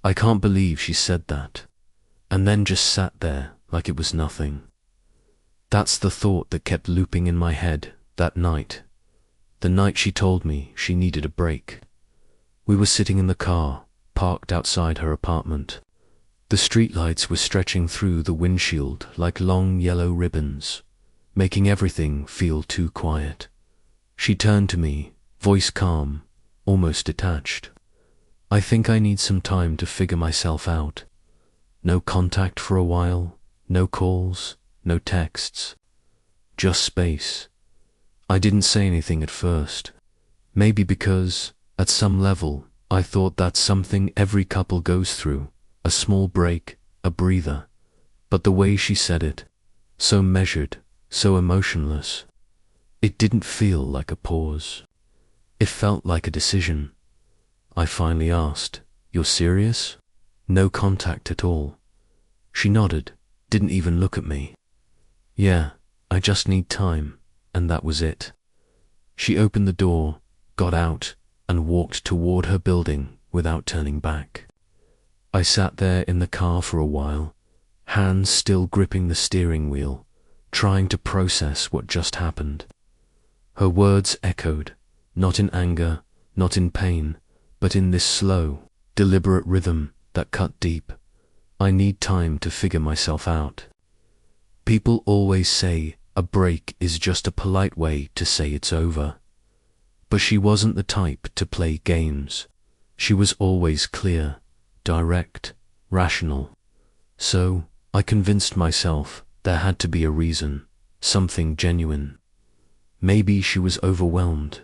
I can't believe she said that, and then just sat there like it was nothing. That's the thought that kept looping in my head that night, the night she told me she needed a break. We were sitting in the car, parked outside her apartment. The streetlights were stretching through the windshield like long yellow ribbons, making everything feel too quiet. She turned to me, voice calm, almost detached. I think I need some time to figure myself out. No contact for a while, no calls, no texts. Just space. I didn't say anything at first. Maybe because, at some level, I thought that's something every couple goes through. A small break, a breather. But the way she said it, so measured, so emotionless, it didn't feel like a pause. It felt like a decision. I finally asked, "You're serious?" No contact at all. She nodded, didn't even look at me. "Yeah, I just need time," and that was it. She opened the door, got out, and walked toward her building without turning back. I sat there in the car for a while, hands still gripping the steering wheel, trying to process what just happened. Her words echoed, not in anger, not in pain, but in this slow, deliberate rhythm that cut deep. I need time to figure myself out. People always say a break is just a polite way to say it's over. But she wasn't the type to play games. She was always clear, direct, rational. So I convinced myself there had to be a reason, something genuine. Maybe she was overwhelmed.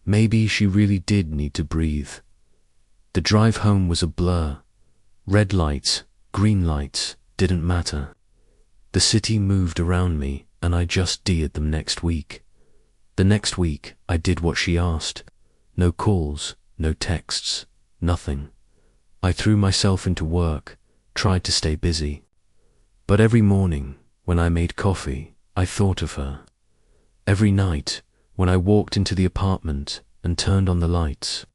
Maybe she really did need to breathe. The drive home was a blur. Red lights, green lights, didn't matter. The city moved around me, and I just did them next week. The next week, I did what she asked. No calls, no texts, nothing. I threw myself into work, tried to stay busy. But every morning, when I made coffee, I thought of her. Every night, when I walked into the apartment and turned on the lights,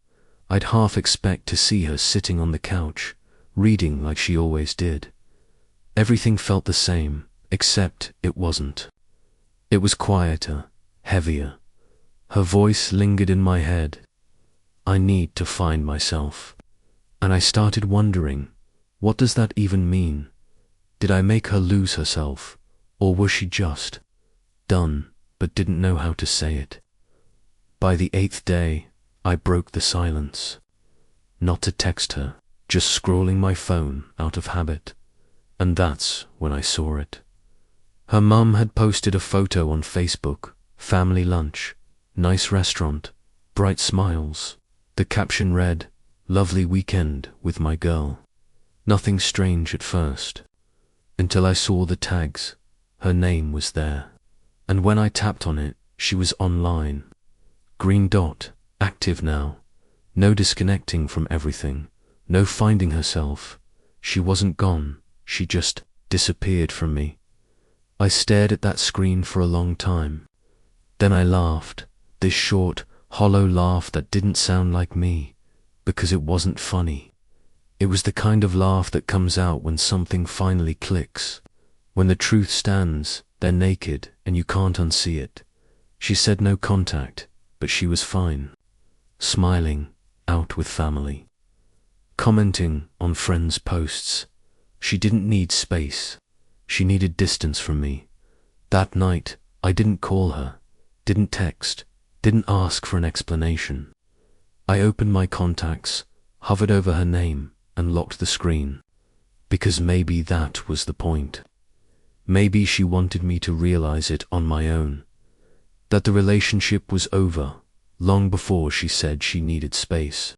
I'd half expect to see her sitting on the couch, reading like she always did. Everything felt the same, except it wasn't. It was quieter, heavier. Her voice lingered in my head. I need to find myself. And I started wondering, what does that even mean? Did I make her lose herself, or was she just done, but didn't know how to say it? By the 8th day, I broke the silence. Not to text her, just scrolling my phone out of habit. And that's when I saw it. Her mum had posted a photo on Facebook, family lunch, nice restaurant, bright smiles. The caption read, "Lovely weekend with my girl." Nothing strange at first, until I saw the tags. Her name was there. And when I tapped on it, she was online. Green dot, active now. No disconnecting from everything, no finding herself. She wasn't gone, she just disappeared from me. I stared at that screen for a long time. Then I laughed, this short, hollow laugh that didn't sound like me, because it wasn't funny. It was the kind of laugh that comes out when something finally clicks, when the truth stands there naked and you can't unsee it. She said no contact, but she was fine. Smiling, out with family. Commenting on friends' posts. She didn't need space. She needed distance from me. That night, I didn't call her, didn't text, didn't ask for an explanation. I opened my contacts, hovered over her name, and locked the screen. Because maybe that was the point. Maybe she wanted me to realize it on my own. That the relationship was over, long before she said she needed space.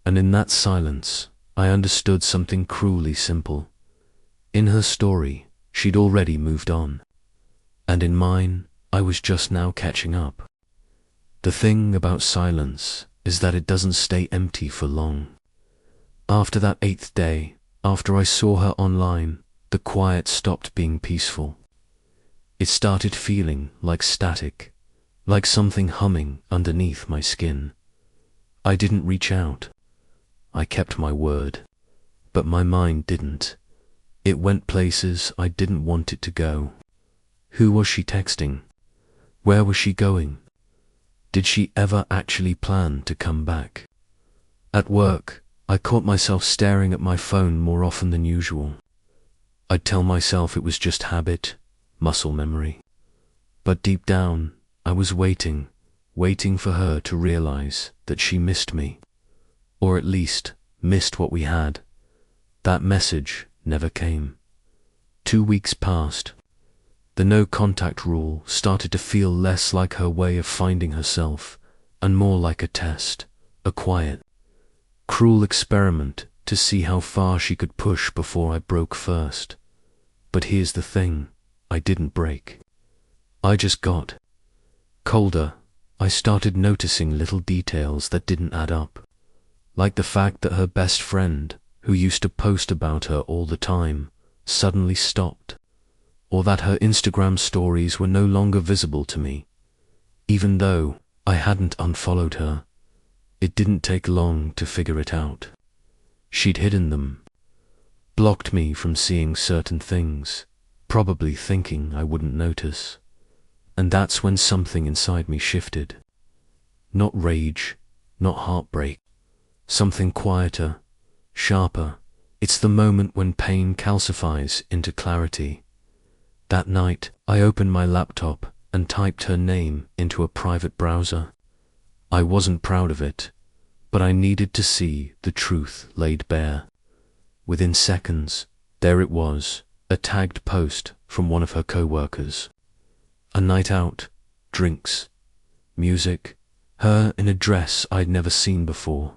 And in that silence, I understood something cruelly simple. In her story, she'd already moved on. And in mine, I was just now catching up. The thing about silence is that it doesn't stay empty for long. After that 8th day, after I saw her online, the quiet stopped being peaceful. It started feeling like static, like something humming underneath my skin. I didn't reach out. I kept my word. But my mind didn't. It went places I didn't want it to go. Who was she texting? Where was she going? Did she ever actually plan to come back? At work, I caught myself staring at my phone more often than usual. I'd tell myself it was just habit, muscle memory. But deep down, I was waiting for her to realize that she missed me. Or at least, missed what we had. That message never came. 2 weeks passed. The no-contact rule started to feel less like her way of finding herself, and more like a test, a quiet, cruel experiment to see how far she could push before I broke first. But here's the thing, I didn't break. I just got colder. I started noticing little details that didn't add up, like the fact that her best friend, who used to post about her all the time, suddenly stopped, or that her Instagram stories were no longer visible to me, even though I hadn't unfollowed her. It didn't take long to figure it out. She'd hidden them, blocked me from seeing certain things, probably thinking I wouldn't notice. And that's when something inside me shifted. Not rage, not heartbreak, something quieter, sharper. It's the moment when pain calcifies into clarity. That night, I opened my laptop and typed her name into a private browser. I wasn't proud of it, but I needed to see the truth laid bare. Within seconds, there it was, a tagged post from one of her co-workers. A night out, drinks, music, her in a dress I'd never seen before,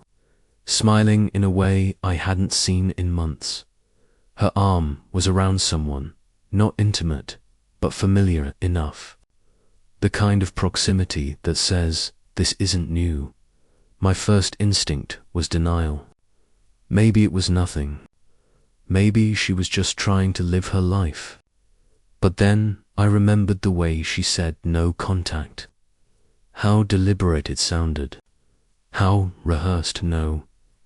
smiling in a way I hadn't seen in months. Her arm was around someone, not intimate, but familiar enough. The kind of proximity that says, this isn't new. My first instinct was denial. Maybe it was nothing. Maybe she was just trying to live her life. But then I remembered the way she said no contact. How deliberate it sounded. How rehearsed. No,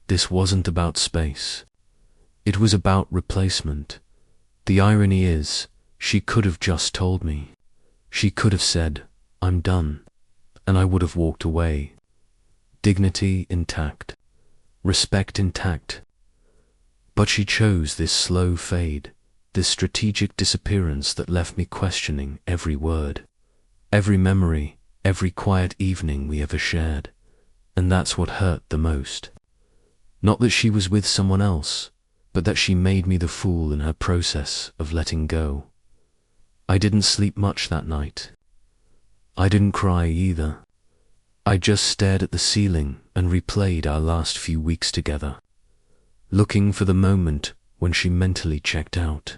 this wasn't about space. It was about replacement. The irony is, she could have just told me. She could have said, I'm done, and I would have walked away. Dignity intact, respect intact. But she chose this slow fade, this strategic disappearance that left me questioning every word, every memory, every quiet evening we ever shared. And that's what hurt the most. Not that she was with someone else, but that she made me the fool in her process of letting go. I didn't sleep much that night. I didn't cry either. I just stared at the ceiling and replayed our last few weeks together, looking for the moment when she mentally checked out.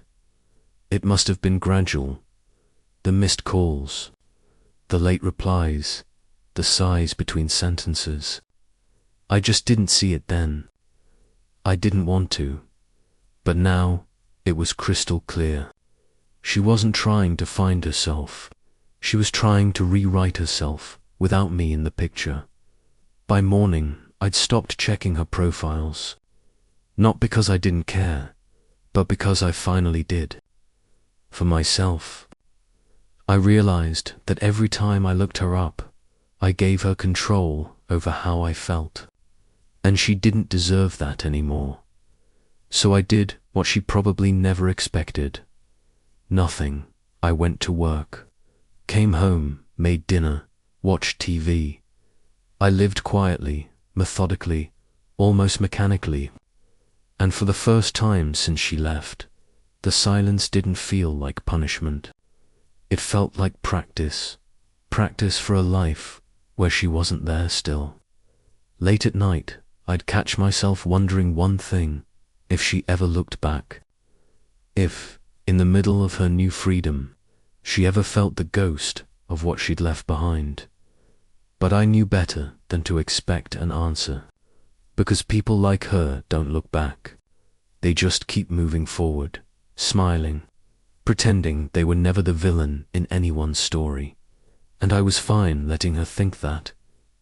It must have been gradual. The missed calls, the late replies, the sighs between sentences. I just didn't see it then. I didn't want to. But now, it was crystal clear. She wasn't trying to find herself. She was trying to rewrite herself without me in the picture. By morning, I'd stopped checking her profiles. Not because I didn't care, but because I finally did. For myself. I realized that every time I looked her up, I gave her control over how I felt. And she didn't deserve that anymore. So I did what she probably never expected. Nothing. I went to work, came home, made dinner, watched TV. I lived quietly, methodically, almost mechanically. And for the first time since she left, the silence didn't feel like punishment. It felt like practice. Practice for a life where she wasn't there still. Late at night, I'd catch myself wondering one thing: if she ever looked back. If, in the middle of her new freedom, she ever felt the ghost of what she'd left behind. But I knew better than to expect an answer, because people like her don't look back. They just keep moving forward, smiling, pretending they were never the villain in anyone's story. And I was fine letting her think that,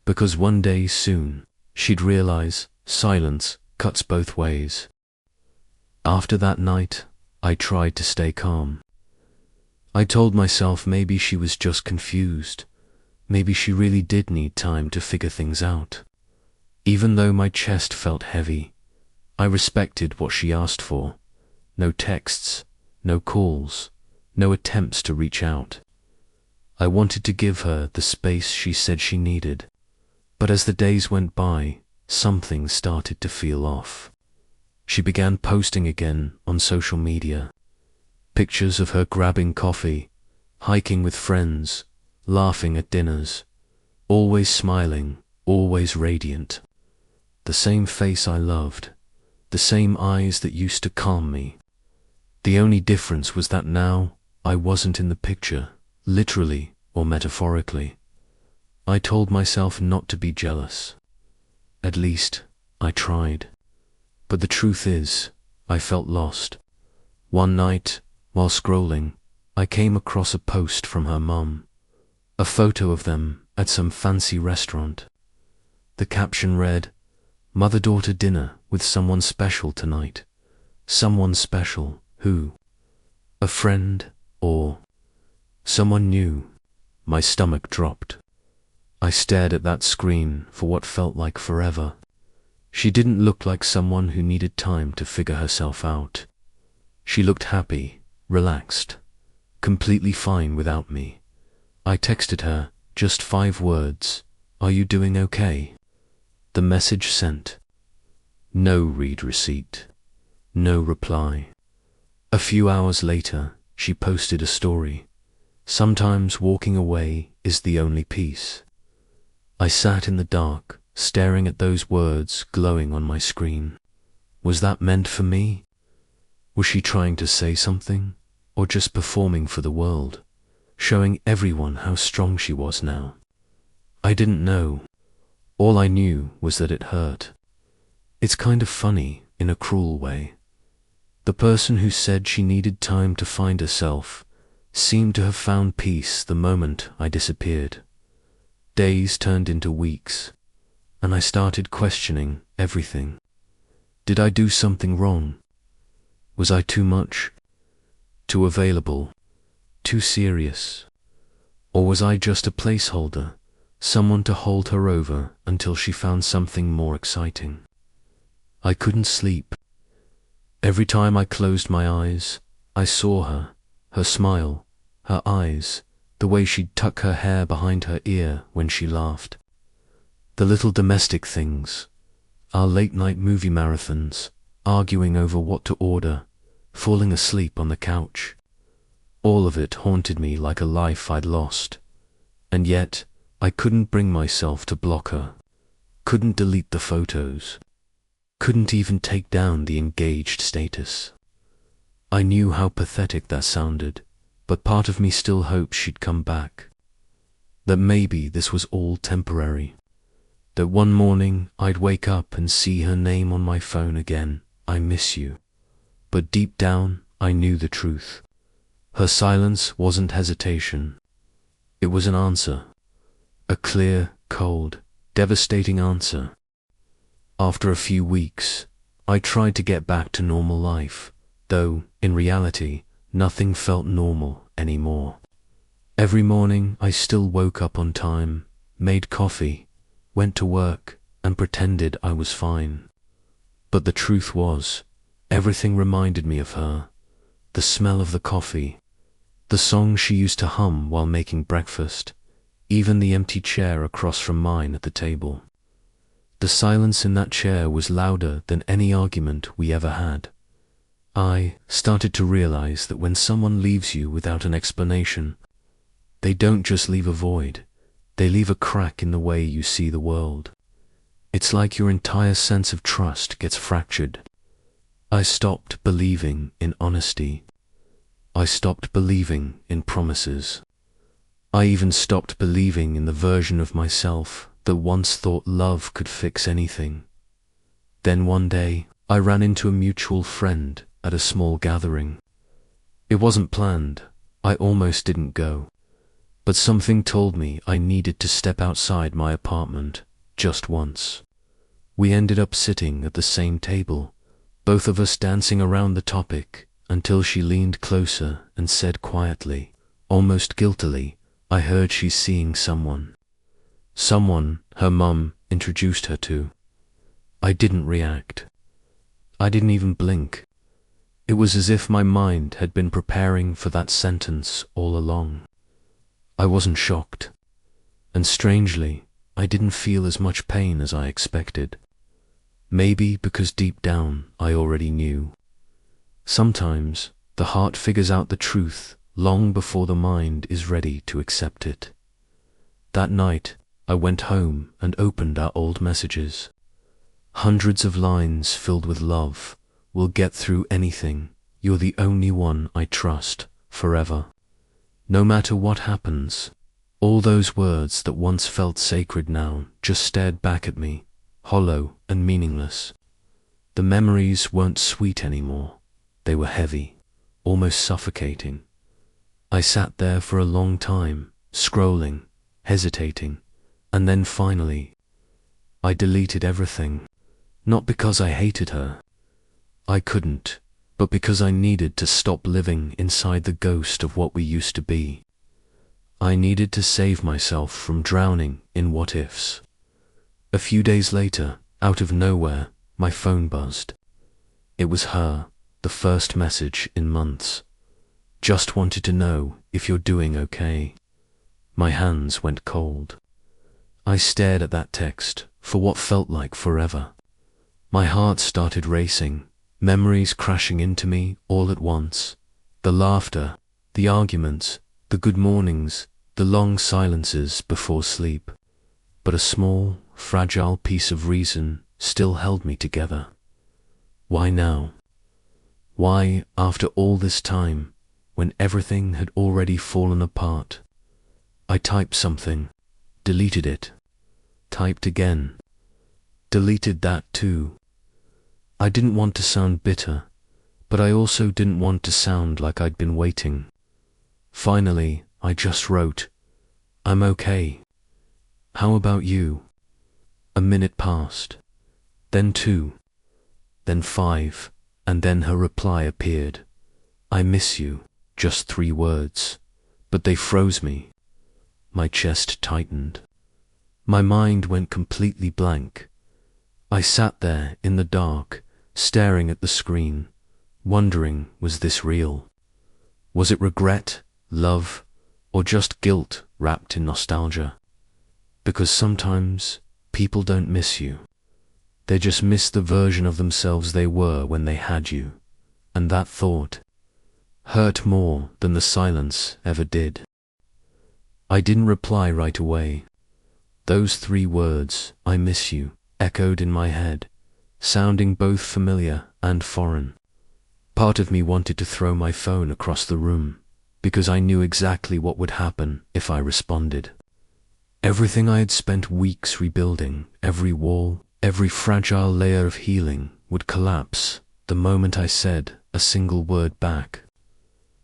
because one day soon, she'd realize silence cuts both ways. After that night, I tried to stay calm. I told myself maybe she was just confused. Maybe she really did need time to figure things out. Even though my chest felt heavy, I respected what she asked for. No texts, no calls, no attempts to reach out. I wanted to give her the space she said she needed. But as the days went by, something started to feel off. She began posting again on social media. Pictures of her grabbing coffee, hiking with friends, laughing at dinners, always smiling, always radiant. The same face I loved, the same eyes that used to calm me. The only difference was that now I wasn't in the picture, literally or metaphorically. I told myself not to be jealous. At least, I tried. But the truth is, I felt lost. One night, while scrolling, I came across a post from her mum, a photo of them at some fancy restaurant. The caption read, "Mother-daughter dinner with someone special tonight." Someone special, who? A friend, or someone new? My stomach dropped. I stared at that screen for what felt like forever. She didn't look like someone who needed time to figure herself out. She looked happy, relaxed, completely fine without me. I texted her, just 5 words, "Are you doing okay?" The message sent. No read receipt. No reply. A few hours later, she posted a story. "Sometimes walking away is the only peace." I sat in the dark, staring at those words glowing on my screen. Was that meant for me? Was she trying to say something, or just performing for the world, showing everyone how strong she was now? I didn't know. All I knew was that it hurt. It's kind of funny, in a cruel way. The person who said she needed time to find herself seemed to have found peace the moment I disappeared. Days turned into weeks, and I started questioning everything. Did I do something wrong? Was I too much? Too available? Too serious? Or was I just a placeholder, someone to hold her over until she found something more exciting? I couldn't sleep. Every time I closed my eyes, I saw her, her smile, her eyes, the way she'd tuck her hair behind her ear when she laughed. The little domestic things, our late-night movie marathons, arguing over what to order, falling asleep on the couch. All of it haunted me like a life I'd lost. And yet, I couldn't bring myself to block her, couldn't delete the photos, couldn't even take down the engaged status. I knew how pathetic that sounded, but part of me still hoped she'd come back. That maybe this was all temporary. That one morning I'd wake up and see her name on my phone again, "I miss you." But deep down, I knew the truth. Her silence wasn't hesitation. It was an answer. A clear, cold, devastating answer. After a few weeks, I tried to get back to normal life, though, in reality, nothing felt normal anymore. Every morning I still woke up on time, made coffee, went to work, and pretended I was fine. But the truth was, everything reminded me of her. The smell of the coffee, the song she used to hum while making breakfast, even the empty chair across from mine at the table. The silence in that chair was louder than any argument we ever had. I started to realize that when someone leaves you without an explanation, they don't just leave a void, they leave a crack in the way you see the world. It's like your entire sense of trust gets fractured. I stopped believing in honesty. I stopped believing in promises. I even stopped believing in the version of myself that once thought love could fix anything. Then one day, I ran into a mutual friend at a small gathering. It wasn't planned. I almost didn't go. But something told me I needed to step outside my apartment just once. We ended up sitting at the same table, both of us dancing around the topic, until she leaned closer and said quietly, almost guiltily, I heard she's seeing someone. Someone her mum introduced her to. I didn't react. I didn't even blink. It was as if my mind had been preparing for that sentence all along. I wasn't shocked. And strangely, I didn't feel as much pain as I expected. Maybe because deep down I already knew. Sometimes the heart figures out the truth long before the mind is ready to accept it. That night, I went home and opened our old messages. Hundreds of lines filled with love. We'll get through anything. You're the only one I trust forever. No matter what happens, all those words that once felt sacred now just stared back at me, hollow and meaningless. The memories weren't sweet anymore. They were heavy, almost suffocating. I sat there for a long time, scrolling, hesitating, and then finally, I deleted everything. Not because I hated her. I couldn't, but because I needed to stop living inside the ghost of what we used to be. I needed to save myself from drowning in what-ifs. A few days later, out of nowhere, my phone buzzed. It was her, the first message in months. Just wanted to know if you're doing okay. My hands went cold. I stared at that text for what felt like forever. My heart started racing, memories crashing into me all at once. The laughter, the arguments, the good mornings, the long silences before sleep. But a small, fragile piece of reason still held me together. Why now? Why, after all this time, when everything had already fallen apart? I typed something, deleted it, typed again, deleted that too. I didn't want to sound bitter, but I also didn't want to sound like I'd been waiting. Finally, I just wrote, I'm okay. How about you? A minute passed, then 2, then 5, and then her reply appeared. I miss you, just 3 words, but they froze me. My chest tightened. My mind went completely blank. I sat there in the dark, staring at the screen, wondering, was this real? Was it regret, love, or just guilt wrapped in nostalgia? Because sometimes people don't miss you. They just miss the version of themselves they were when they had you. And that thought hurt more than the silence ever did. I didn't reply right away. Those 3 words, I miss you, echoed in my head, sounding both familiar and foreign. Part of me wanted to throw my phone across the room, because I knew exactly what would happen if I responded. Everything I had spent weeks rebuilding, every wall, every fragile layer of healing, would collapse the moment I said a single word back.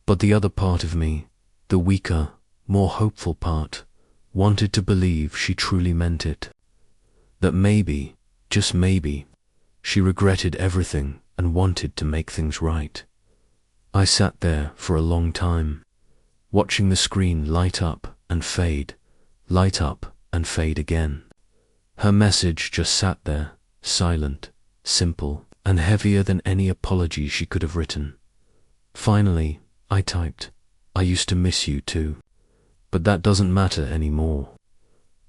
But the other part of me, the weaker, more hopeful part, wanted to believe she truly meant it. That maybe, just maybe, she regretted everything and wanted to make things right. I sat there for a long time, watching the screen light up and fade again. Her message just sat there, silent, simple, and heavier than any apology she could have written. Finally, I typed, I used to miss you too. But that doesn't matter anymore.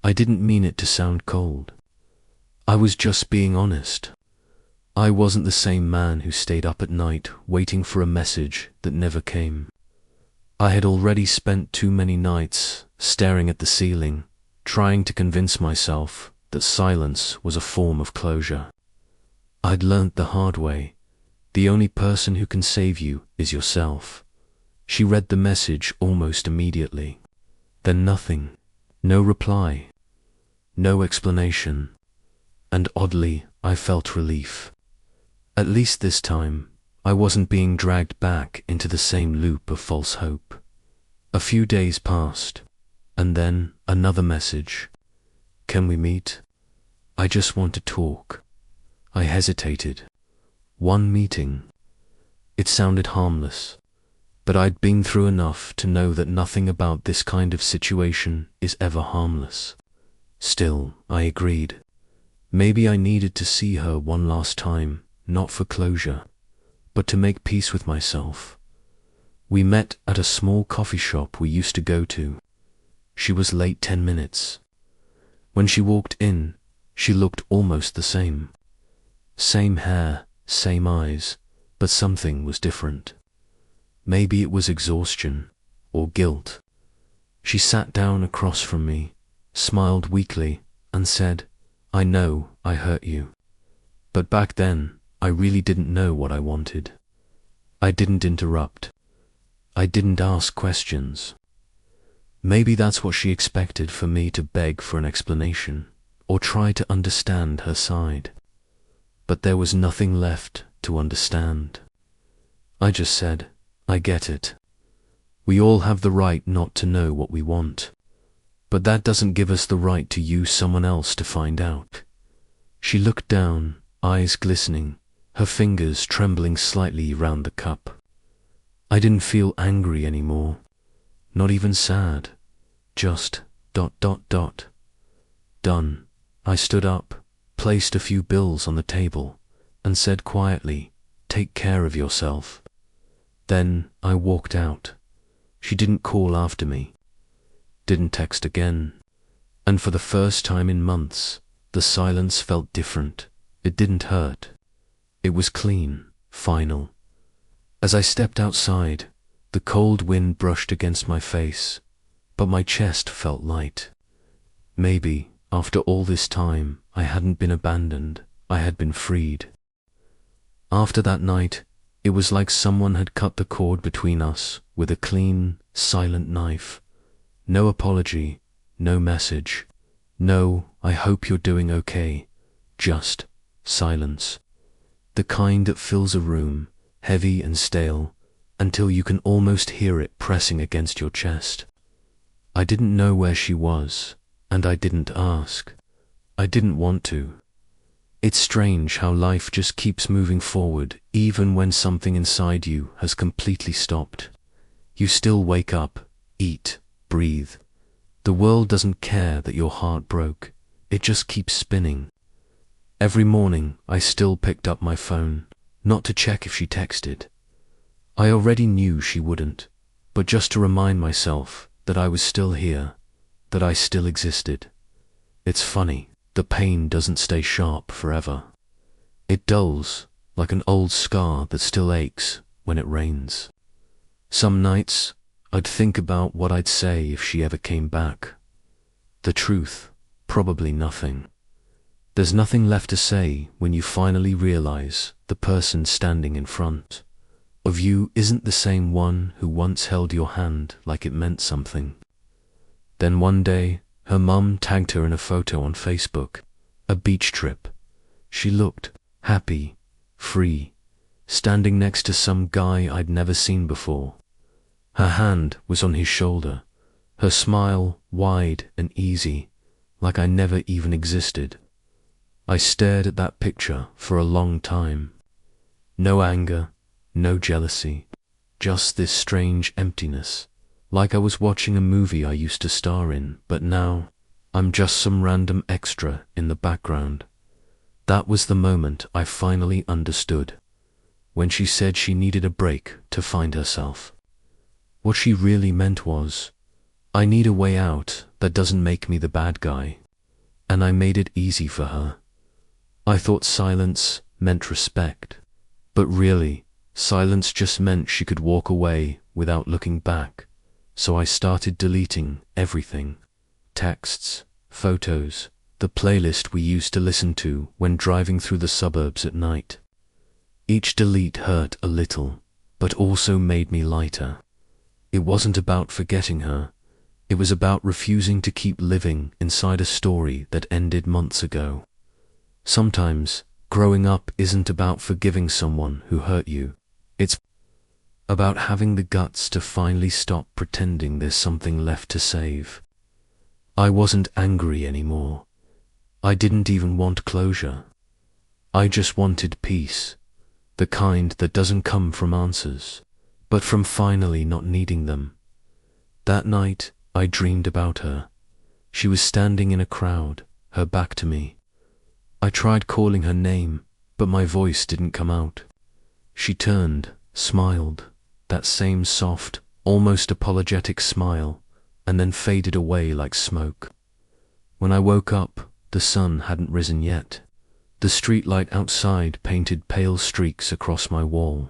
I didn't mean it to sound cold. I was just being honest. I wasn't the same man who stayed up at night waiting for a message that never came. I had already spent too many nights staring at the ceiling, trying to convince myself that silence was a form of closure. I'd learnt the hard way. The only person who can save you is yourself. She read the message almost immediately. Then nothing. No reply. No explanation. And oddly, I felt relief. At least this time, I wasn't being dragged back into the same loop of false hope. A few days passed, and then another message. Can we meet? I just want to talk. I hesitated. One meeting. It sounded harmless, but I'd been through enough to know that nothing about this kind of situation is ever harmless. Still, I agreed. Maybe I needed to see her one last time, not for closure, but to make peace with myself. We met at a small coffee shop we used to go to. She was late 10 minutes. When she walked in, she looked almost the same. Same hair, same eyes, but something was different. Maybe it was exhaustion or guilt. She sat down across from me, smiled weakly, and said, "I know I hurt you. But back then, I really didn't know what I wanted. I didn't interrupt. I didn't ask questions." Maybe that's what she expected, for me to beg for an explanation or try to understand her side. But there was nothing left to understand. I just said, "I get it. We all have the right not to know what we want. But that doesn't give us the right to use someone else to find out." She looked down, eyes glistening, her fingers trembling slightly round the cup. I didn't feel angry anymore, not even sad, just ... Done. I stood up, placed a few bills on the table, and said quietly, "Take care of yourself." Then I walked out. She didn't call after me, didn't text again, and for the first time in months, the silence felt different. It didn't hurt. It was clean, final. As I stepped outside, the cold wind brushed against my face, but my chest felt light. Maybe, after all this time, I hadn't been abandoned, I had been freed. After that night, it was like someone had cut the cord between us with a clean, silent knife. No apology, no message, no "I hope you're doing okay," just silence. The kind that fills a room, heavy and stale, until you can almost hear it pressing against your chest. I didn't know where she was, and I didn't ask. I didn't want to. It's strange how life just keeps moving forward even when something inside you has completely stopped. You still wake up, eat, breathe. The world doesn't care that your heart broke. It just keeps spinning. Every morning I still picked up my phone, not to check if she texted. I already knew she wouldn't, but just to remind myself that I was still here, that I still existed. It's funny, the pain doesn't stay sharp forever. It dulls, like an old scar that still aches when it rains. Some nights, I'd think about what I'd say if she ever came back. The truth, probably nothing. There's nothing left to say when you finally realize the person standing in front of you isn't the same one who once held your hand like it meant something. Then one day, her mum tagged her in a photo on Facebook, a beach trip. She looked happy, free, standing next to some guy I'd never seen before. Her hand was on his shoulder, her smile wide and easy, like I never even existed. I stared at that picture for a long time. No anger, no jealousy, just this strange emptiness, like I was watching a movie I used to star in, but now I'm just some random extra in the background. That was the moment I finally understood, when she said she needed a break to find herself. What she really meant was, I need a way out that doesn't make me the bad guy, and I made it easy for her. I thought silence meant respect, but really, silence just meant she could walk away without looking back. So I started deleting everything. Texts, photos, the playlist we used to listen to when driving through the suburbs at night. Each delete hurt a little, but also made me lighter. It wasn't about forgetting her. It was about refusing to keep living inside a story that ended months ago. Sometimes, growing up isn't about forgiving someone who hurt you. It's about having the guts to finally stop pretending there's something left to save. I wasn't angry anymore. I didn't even want closure. I just wanted peace, the kind that doesn't come from answers, but from finally not needing them. That night, I dreamed about her. She was standing in a crowd, her back to me. I tried calling her name, but my voice didn't come out. She turned, smiled, that same soft, almost apologetic smile, and then faded away like smoke. When I woke up, the sun hadn't risen yet. The streetlight outside painted pale streaks across my wall.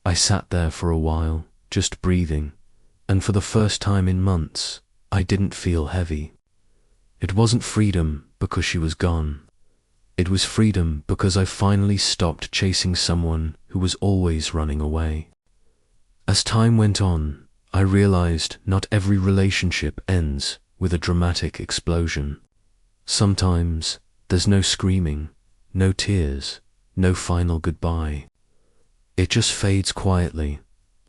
I sat there for a while, just breathing, and for the first time in months, I didn't feel heavy. It wasn't freedom because she was gone. It was freedom because I finally stopped chasing someone who was always running away. As time went on, I realized not every relationship ends with a dramatic explosion. Sometimes there's no screaming, no tears, no final goodbye. It just fades quietly,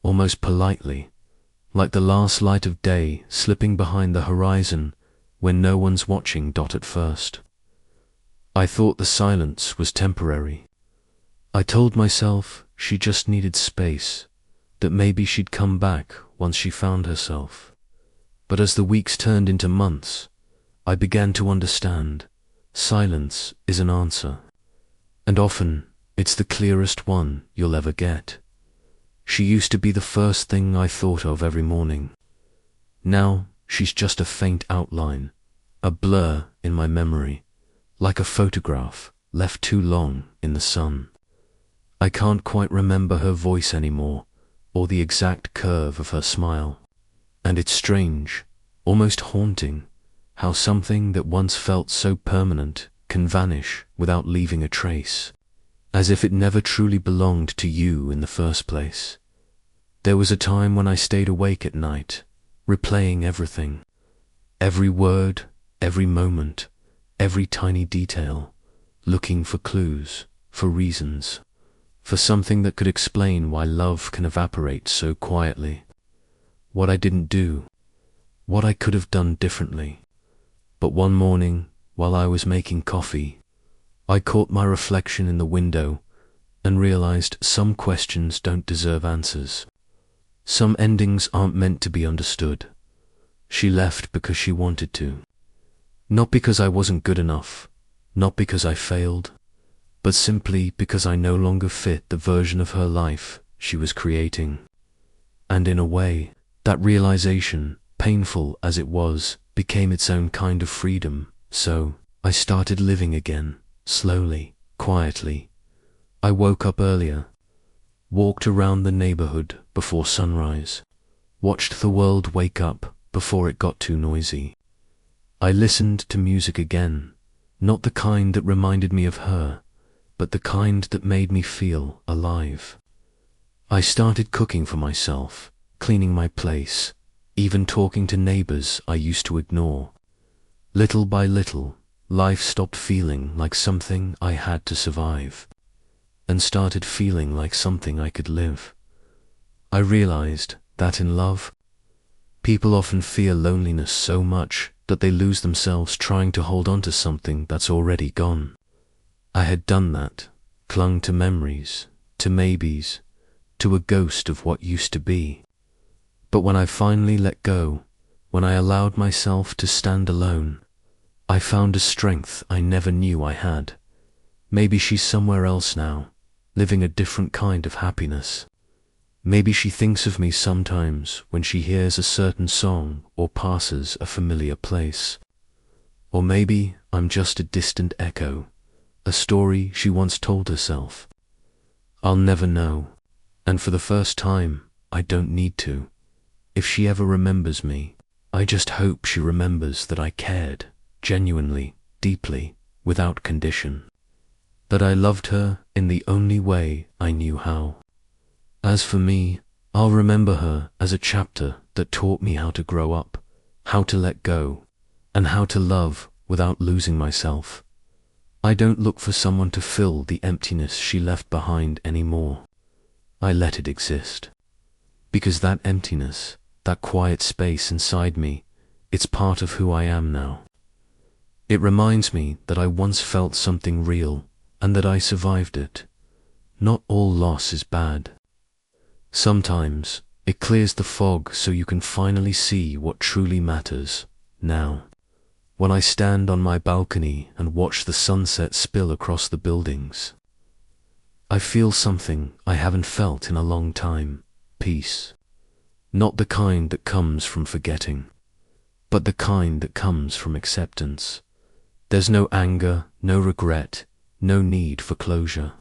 almost politely, like the last light of day slipping behind the horizon when no one's watching. At first, I thought the silence was temporary. I told myself she just needed space, that maybe she'd come back once she found herself. But as the weeks turned into months, I began to understand silence is an answer, and often it's the clearest one you'll ever get. She used to be the first thing I thought of every morning. Now she's just a faint outline, a blur in my memory, like a photograph left too long in the sun. I can't quite remember her voice anymore, or the exact curve of her smile. And it's strange, almost haunting, how something that once felt so permanent can vanish without leaving a trace, as if it never truly belonged to you in the first place. There was a time when I stayed awake at night, replaying everything, every word, every moment, every tiny detail, looking for clues, for reasons, for something that could explain why love can evaporate so quietly. What I didn't do, what I could have done differently. But one morning, while I was making coffee, I caught my reflection in the window and realized some questions don't deserve answers. Some endings aren't meant to be understood. She left because she wanted to. Not because I wasn't good enough, not because I failed, but simply because I no longer fit the version of her life she was creating. And in a way, that realization, painful as it was, became its own kind of freedom. So I started living again, slowly, quietly. I woke up earlier, walked around the neighborhood before sunrise, watched the world wake up before it got too noisy. I listened to music again, not the kind that reminded me of her, but the kind that made me feel alive. I started cooking for myself, cleaning my place, even talking to neighbors I used to ignore. Little by little, life stopped feeling like something I had to survive, and started feeling like something I could live. I realized that in love, people often fear loneliness so much that they lose themselves trying to hold on to something that's already gone. I had done that, clung to memories, to maybes, to a ghost of what used to be. But when I finally let go, when I allowed myself to stand alone, I found a strength I never knew I had. Maybe she's somewhere else now, living a different kind of happiness. Maybe she thinks of me sometimes when she hears a certain song or passes a familiar place. Or maybe I'm just a distant echo, a story she once told herself. I'll never know, and for the first time, I don't need to. If she ever remembers me, I just hope she remembers that I cared, genuinely, deeply, without condition. That I loved her in the only way I knew how. As for me, I'll remember her as a chapter that taught me how to grow up, how to let go, and how to love without losing myself. I don't look for someone to fill the emptiness she left behind anymore. I let it exist. Because that emptiness, that quiet space inside me, it's part of who I am now. It reminds me that I once felt something real, and that I survived it. Not all loss is bad. Sometimes it clears the fog so you can finally see what truly matters. Now, when I stand on my balcony and watch the sunset spill across the buildings, I feel something I haven't felt in a long time. Peace. Not the kind that comes from forgetting, but the kind that comes from acceptance. There's no anger, no regret, no need for closure.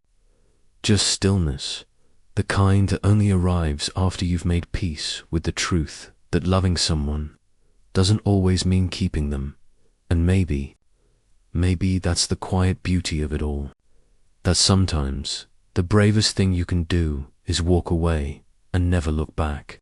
Just stillness, the kind that only arrives after you've made peace with the truth that loving someone doesn't always mean keeping them. And maybe that's the quiet beauty of it all. That sometimes the bravest thing you can do is walk away and never look back.